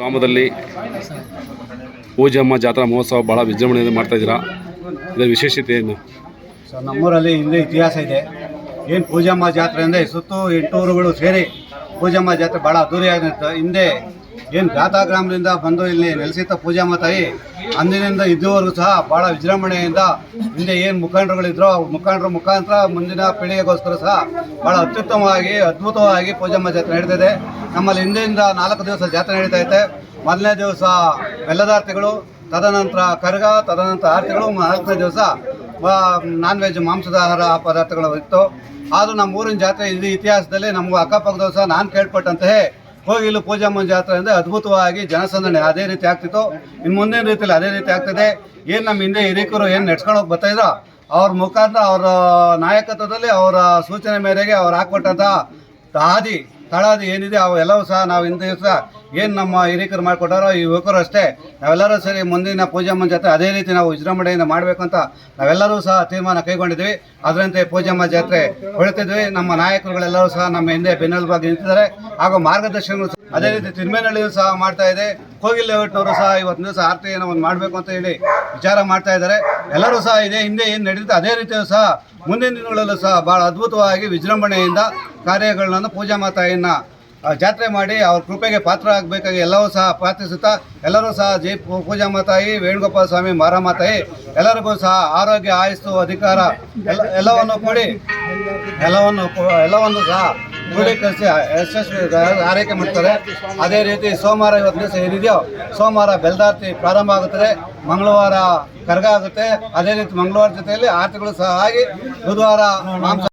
ಗ್ರಾಮದಲ್ಲಿ ಪೂಜಮ್ಮ ಜಾತ್ರಾ ಮಹೋತ್ಸವ ಭಾಳ ವಿಜೃಂಭಣೆಯಿಂದ ಮಾಡ್ತಾಯಿದ್ದೀರಾ. ಇದರ ವಿಶೇಷತೆ ಏನು? ಸರ್, ನಮ್ಮೂರಲ್ಲಿ ಹಿಂದೆ ಇತಿಹಾಸ ಇದೆ. ಏನು ಪೂಜಮ್ಮ ಜಾತ್ರೆ ಅಂದರೆ ಸುತ್ತು 8 ಊರುಗಳು ಸೇರಿ ಪೂಜಮ್ಮ ಜಾತ್ರೆ ಭಾಳ ಅದ್ದೂರಿಯಾಗಿರುತ್ತೆ. ಹಿಂದೆ ಏನು ಗಾತಾ ಗ್ರಾಮದಿಂದ ಬಂದು ಇಲ್ಲಿ ನೆಲೆಸಿದ್ದ ಪೂಜಮ್ಮ ತಾಯಿ ಅಂದಿನಿಂದ ಇದುವರೆಗೂ ಸಹ ಭಾಳ ವಿಜೃಂಭಣೆಯಿಂದ ಹಿಂದೆ ಏನು ಮುಖಂಡರುಗಳಿದ್ರು ಮುಖಂಡರ ಮುಖಾಂತರ ಮುಂದಿನ ಪೀಳಿಗೆಗೋಸ್ಕರ ಸಹ ಭಾಳ ಅತ್ಯುತ್ತಮವಾಗಿ ಅದ್ಭುತವಾಗಿ ಪೂಜಮ್ಮ ಜಾತ್ರೆ ನಡೀತಿದೆ. ನಮ್ಮಲ್ಲಿ ಹಿಂದೆಯಿಂದ 4 ದಿವಸ ಜಾತ್ರೆ ನಡೀತಾ ಇದೆ. ಮೊದಲನೇ ದಿವಸ ಬೆಲ್ಲದಾರ್ತಿಗಳು, ತದನಂತರ ಕರಗ, ತದನಂತರ ಆರತಿಗಳು, 4ನೇ ದಿವಸ ನಾನ್ ವೆಜ್ ಮಾಂಸದ ಆಹಾರ ಪದಾರ್ಥಗಳು ಇತ್ತು. ಆದರೂ ನಮ್ಮ ಊರಿನ ಜಾತ್ರೆ ಇದು ಇತಿಹಾಸದಲ್ಲಿ ನಮಗೂ ಅಕ್ಕಪಕ್ಕದ ಸಹ ನಾನು ಕೇಳ್ಪಟ್ಟಂತೆ ಕೋಗಿಲು ಪೂಜಮ್ಮನ ಜಾತ್ರೆ ಅಂದರೆ ಅದ್ಭುತವಾಗಿ ಜನಸಂದಣಿ ಅದೇ ರೀತಿ ಆಗ್ತಿತ್ತು. ಇನ್ನು ಮುಂದಿನ ರೀತಿಯಲ್ಲಿ ಅದೇ ರೀತಿ ಆಗ್ತದೆ. ಏನು ನಮ್ಮ ಹಿಂದೆ ಹಿರಿಕರು ಏನು ನಡ್ಸ್ಕೊಂಡು ಹೋಗಿ ಬರ್ತಾಯಿದ್ರು ಅವ್ರ ಮುಖಾಂತರ ಅವರ ನಾಯಕತ್ವದಲ್ಲಿ ಅವರ ಸೂಚನೆ ಮೇರೆಗೆ ಅವ್ರು ಹಾಕ್ಕೊಟ್ಟಂಥ ಹಾದಿ ತಳಾದಿ ಏನಿದೆ ಅವೆಲ್ಲವೂ ಸಹ ನಾವು ಹಿಂದೆ ದಿವಸ ಏನು ನಮ್ಮ ಹಿರಿಕರು ಮಾಡಿಕೊಟ್ಟಾರೋ ಈ ಯುವಕರು ಅಷ್ಟೇ ನಾವೆಲ್ಲರೂ ಸರಿ ಮುಂದಿನ ಪೂಜಮ್ಮನ ಜಾತ್ರೆ ಅದೇ ರೀತಿ ನಾವು ವಿಜೃಂಭಣೆಯಿಂದ ಮಾಡಬೇಕು ಅಂತ ನಾವೆಲ್ಲರೂ ಸಹ ತೀರ್ಮಾನ ಕೈಗೊಂಡಿದ್ವಿ. ಅದರಂತೆ ಪೂಜಮ್ಮ ಜಾತ್ರೆ ಹೊಳಿತಿದ್ವಿ. ನಮ್ಮ ನಾಯಕರುಗಳೆಲ್ಲರೂ ಸಹ ನಮ್ಮ ಹಿಂದೆ ಬೆನ್ನೆಲುಬಾಗಿ ನಿಂತಿದ್ದಾರೆ. ಹಾಗೂ ಮಾರ್ಗದರ್ಶನಗಳು ಅದೇ ರೀತಿ ತಿರುಮೇನಹಳ್ಳಿಯೂ ಸಹ ಮಾಡ್ತಾ ಇದೆ. ಕೋಗಿಲ್ ಲೇಔಟ್ನವರು ಸಹ ಇವತ್ತಿನ ದಿವಸ ಆರತಿಯನ್ನು ಒಂದು ಮಾಡಬೇಕು ಅಂತ ಹೇಳಿ ವಿಚಾರ ಮಾಡ್ತಾ ಇದ್ದಾರೆ. ಎಲ್ಲರೂ ಸಹ ಇದೆ ಹಿಂದೆ ಏನು ನಡೀತದೆ ಅದೇ ರೀತಿಯೂ ಸಹ ಮುಂದಿನ ದಿನಗಳಲ್ಲೂ ಸಹ ಭಾಳ ಅದ್ಭುತವಾಗಿ ವಿಜೃಂಭಣೆಯಿಂದ ಕಾರ್ಯಗಳನ್ನು ಪೂಜಮ್ಮ ತಾಯಿಯನ್ನು ಜಾತ್ರೆ ಮಾಡಿ ಅವ್ರ ಕೃಪೆಗೆ ಪಾತ್ರ ಆಗಬೇಕಾಗಿ ಎಲ್ಲವೂ ಸಹ ಪ್ರಾರ್ಥಿಸುತ್ತಾ ಎಲ್ಲರೂ ಸಹ ಜೈ ಪೂಜಮ್ಮ ತಾಯಿ, ವೇಣುಗೋಪಾಲ ಸ್ವಾಮಿ, ಮಾರಮ್ಮ ತಾಯಿ ಎಲ್ಲರಿಗೂ ಸಹ ಆರೋಗ್ಯ, ಆಯಸ್ಸು, ಅಧಿಕಾರ ಎಲ್ಲವನ್ನು ಕೂಡಿ ಎಲ್ಲವನ್ನು ಸಹ ಕ್ರೋಢೀಕರಿಸಿ ಯಶಸ್ವಿ ಆರೈಕೆ ಮಾಡ್ತಾರೆ. ಅದೇ ರೀತಿ ಸೋಮವಾರ ಇವತ್ತು ದಿವಸ ಏನಿದೆಯೋ ಸೋಮವಾರ ಬೆಲ್ದಾರ್ತಿ ಪ್ರಾರಂಭ ಆಗುತ್ತದೆ, ಮಂಗಳವಾರ ಕರಗ ಆಗುತ್ತೆ. ಅದೇ ರೀತಿ ಮಂಗಳವಾರ ಜೊತೆಯಲ್ಲಿ ಆರತಿಗಳು ಸಹ ಆಗಿ ಬುಧವಾರ ಮಾಂಸ